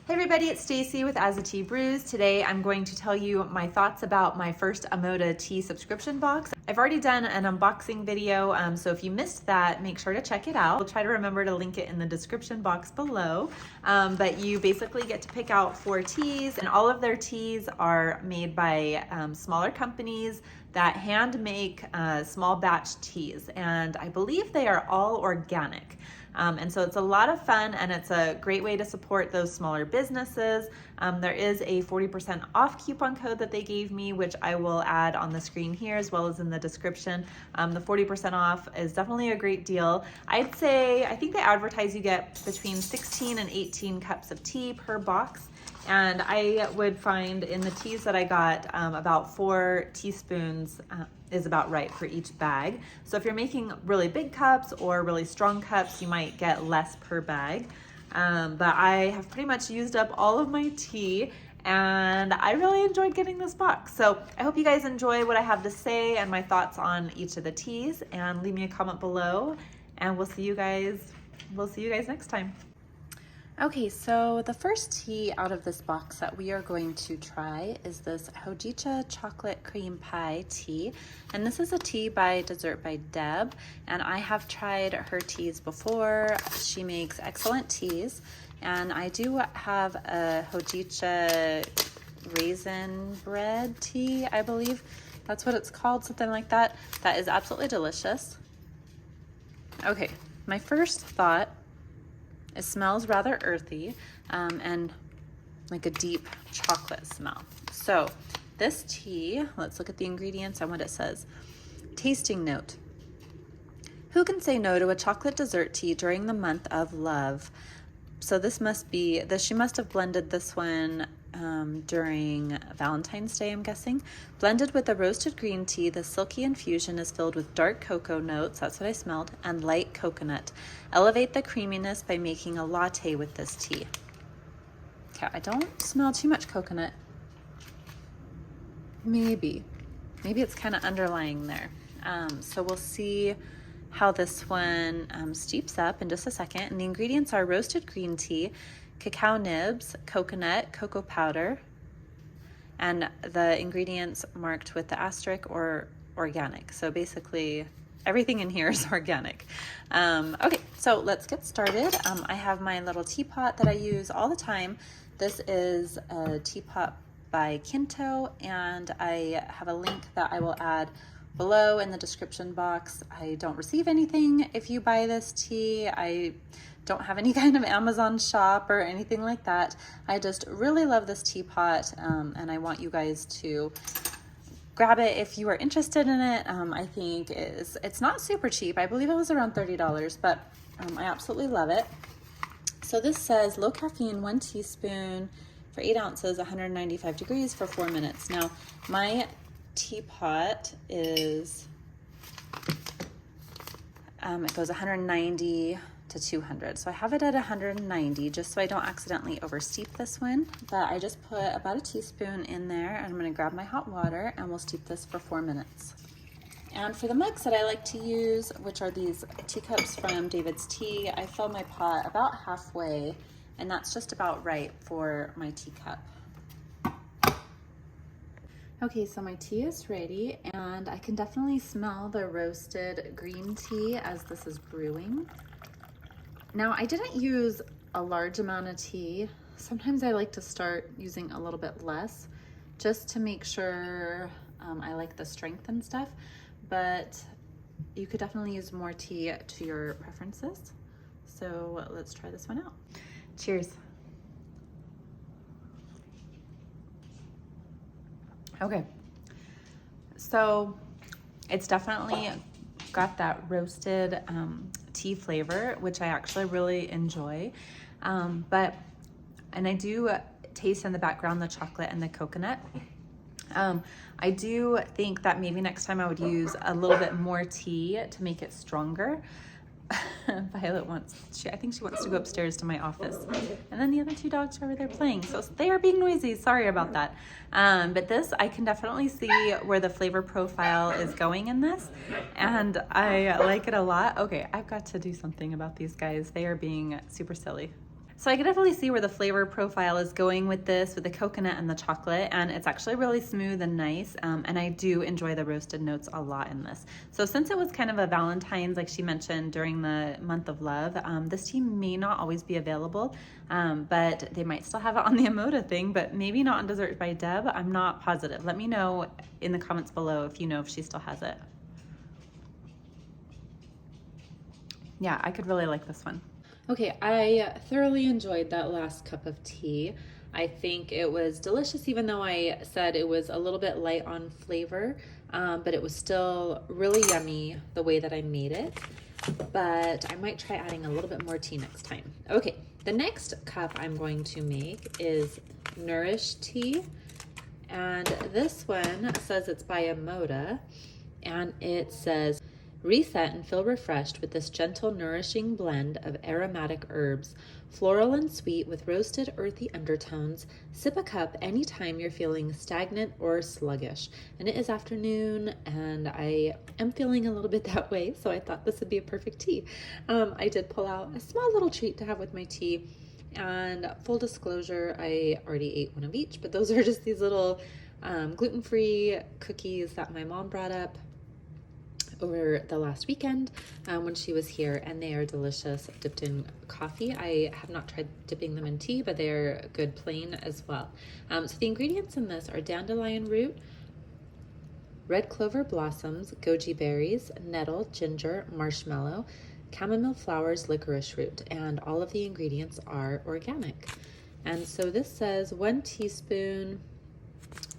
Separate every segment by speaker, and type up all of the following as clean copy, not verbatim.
Speaker 1: Hey everybody, it's Stacy with AmodaTea Brews. Today I'm going to tell you my thoughts about my first AmodaTea subscription box. I've already done an unboxing video, so if you missed that, make sure to check it out. I'll try to remember to link it in the description box below. But you basically get to pick out 4 teas, and all of their teas are made by smaller companies that hand make small batch teas, and I believe they are all organic. And so it's a lot of fun, and it's a great way to support those smaller businesses. There is a 40% off coupon code that they gave me, which I will add on the screen here as well as in the description. The 40% off is definitely a great deal. I think they advertise you get between 16 and 18 cups of tea per box. And I would find in the teas that I got, about 4 teaspoons is about right for each bag. So if you're making really big cups or really strong cups, you might get less per bag. But I have pretty much used up all of my tea, and I really enjoyed getting this box. So I hope you guys enjoy what I have to say and my thoughts on each of the teas, and leave me a comment below, and we'll see you guys next time. Okay, so the first tea out of this box that we are going to try is this Hojicha Chocolate Cream Pie tea. And this is a tea by Dessert by Deb, and I have tried her teas before. She makes excellent teas, and I do have a Hojicha raisin bread tea, I believe. That's what it's called, something like that. That is absolutely delicious. Okay, my first thought, it smells rather earthy and like a deep chocolate smell. So this tea, let's look at the ingredients and what it says. Tasting note. Who can say no to a chocolate dessert tea during the month of love? So she must have blended this one during Valentine's Day, I'm guessing. Blended with the roasted green tea, the silky infusion is filled with dark cocoa notes, that's what I smelled, and light coconut. Elevate the creaminess by making a latte with this tea. Okay, I don't smell too much coconut. Maybe it's kind of underlying there. So we'll see how this one steeps up in just a second. And the ingredients are roasted green tea, cacao nibs, coconut, cocoa powder, and the ingredients marked with the asterisk or organic. So basically everything in here is organic. Okay, so let's get started. I have my little teapot that I use all the time. This is a teapot by Kinto, and I have a link that I will add below in the description box. I don't receive anything if you buy this tea. I don't have any kind of Amazon shop or anything like that. I just really love this teapot, and I want you guys to grab it if you are interested in it. I think it's not super cheap. I believe it was around $30, but I absolutely love it. So this says low caffeine, 1 teaspoon for 8 ounces, 195 degrees for 4 minutes. Now my teapot is, it goes 190 to 200. So I have it at 190 just so I don't accidentally oversteep this one. But I just put about a teaspoon in there, and I'm going to grab my hot water and we'll steep this for 4 minutes. And for the mugs that I like to use, which are these teacups from David's Tea, I fill my pot about halfway, and that's just about right for my teacup. Okay, so my tea is ready, and I can definitely smell the roasted green tea as this is brewing. Now, I didn't use a large amount of tea. Sometimes I like to start using a little bit less just to make sure I like the strength and stuff, but you could definitely use more tea to your preferences. So let's try this one out. Cheers. Okay, so it's definitely got that roasted tea flavor, which I actually really enjoy. And I do taste in the background the chocolate and the coconut. I do think that maybe next time I would use a little bit more tea to make it stronger. Violet I think she wants to go upstairs to my office. And then the other 2 dogs are over there playing. So they are being noisy, sorry about that. But this, I can definitely see where the flavor profile is going in this. And I like it a lot. Okay, I've got to do something about these guys. They are being super silly. So I can definitely see where the flavor profile is going with this, with the coconut and the chocolate, and it's actually really smooth and nice, and I do enjoy the roasted notes a lot in this. So since it was kind of a Valentine's, like she mentioned, during the month of love, this tea may not always be available, but they might still have it on the Amoda thing, but maybe not on Desserts by Deb. I'm not positive. Let me know in the comments below if you know if she still has it. Yeah, I could really like this one. Okay, I thoroughly enjoyed that last cup of tea. I think it was delicious, even though I said it was a little bit light on flavor, but it was still really yummy the way that I made it. But I might try adding a little bit more tea next time. Okay, the next cup I'm going to make is Nourish tea. And this one says it's by Amoda, and it says, reset and feel refreshed with this gentle, nourishing blend of aromatic herbs, floral and sweet with roasted, earthy undertones. Sip a cup anytime you're feeling stagnant or sluggish. And it is afternoon, and I am feeling a little bit that way, so I thought this would be a perfect tea. I did pull out a small little treat to have with my tea. And full disclosure, I already ate one of each, but those are just these little gluten-free cookies that my mom brought up over the last weekend when she was here, and they are delicious dipped in coffee. I have not tried dipping them in tea, but they're good plain as well. So the ingredients in this are dandelion root, red clover blossoms, goji berries, nettle, ginger, marshmallow, chamomile flowers, licorice root, and all of the ingredients are organic. And so this says 1 teaspoon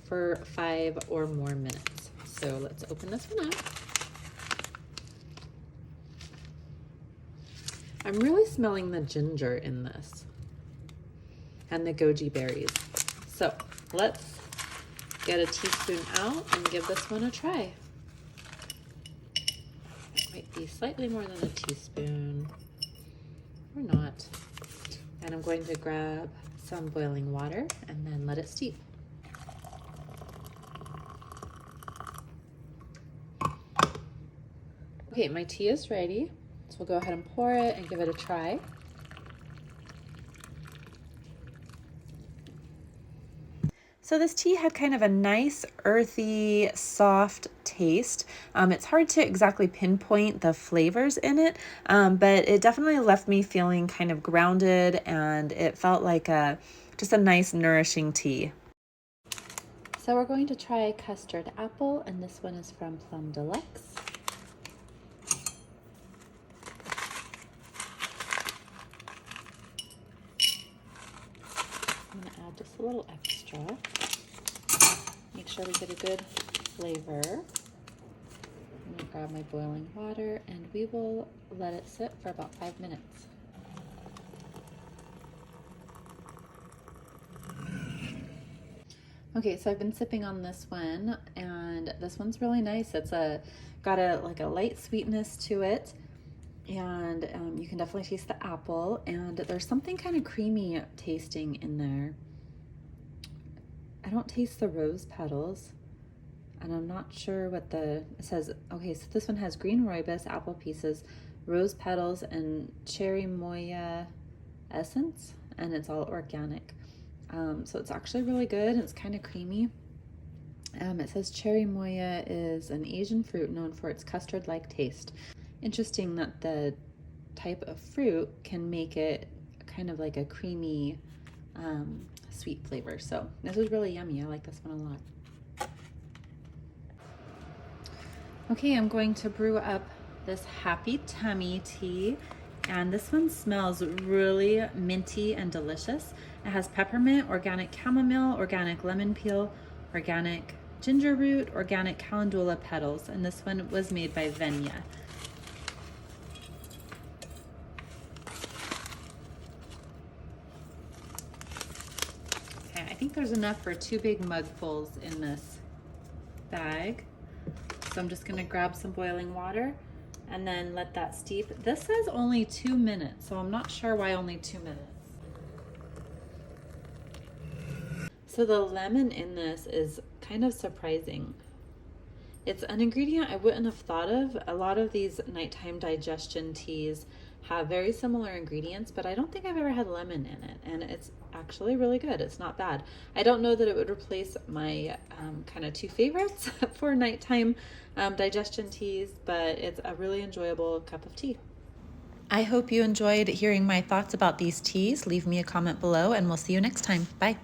Speaker 1: for 5 or more minutes. So let's open this one up. I'm really smelling the ginger in this and the goji berries. So let's get a teaspoon out and give this one a try. It might be slightly more than a teaspoon or not. And I'm going to grab some boiling water and then let it steep. Okay, my tea is ready. So we'll go ahead and pour it and give it a try. So this tea had kind of a nice, earthy, soft taste. It's hard to exactly pinpoint the flavors in it, but it definitely left me feeling kind of grounded, and it felt like just a nice, nourishing tea. So we're going to try custard apple, and this one is from Plum Deluxe. I'm going to add just a little extra. Make sure we get a good flavor. I'm going to grab my boiling water, and we will let it sit for about 5 minutes. Okay, so I've been sipping on this one, and this one's really nice. It's got a light sweetness to it, and you can definitely taste the apple, and there's something kind of creamy tasting in there. I don't taste the rose petals, and I'm not sure what it says. Okay, so this one has green rooibos, apple pieces, rose petals, and cherry moya essence, and it's all organic. So it's actually really good. It's kind of creamy. It says cherry moya is an Asian fruit known for its custard-like taste. Interesting that the type of fruit can make it kind of like a creamy, sweet flavor. So this is really yummy. I like this one a lot. Okay, I'm going to brew up this Happy Tummy tea, and this one smells really minty and delicious. It has peppermint, organic chamomile, organic lemon peel, organic ginger root, organic calendula petals, and this one was made by Venya. Okay, I think there's enough for 2 big mugfuls in this bag. So I'm just gonna grab some boiling water and then let that steep. This says only 2 minutes, so I'm not sure why only 2 minutes. So the lemon in this is kind of surprising. It's an ingredient I wouldn't have thought of. A lot of these nighttime digestion teas have very similar ingredients, but I don't think I've ever had lemon in it, and it's actually really good. It's not bad. I don't know that it would replace my kind of two favorites for nighttime digestion teas, but it's a really enjoyable cup of tea. I hope you enjoyed hearing my thoughts about these teas. Leave me a comment below, and we'll see you next time. Bye.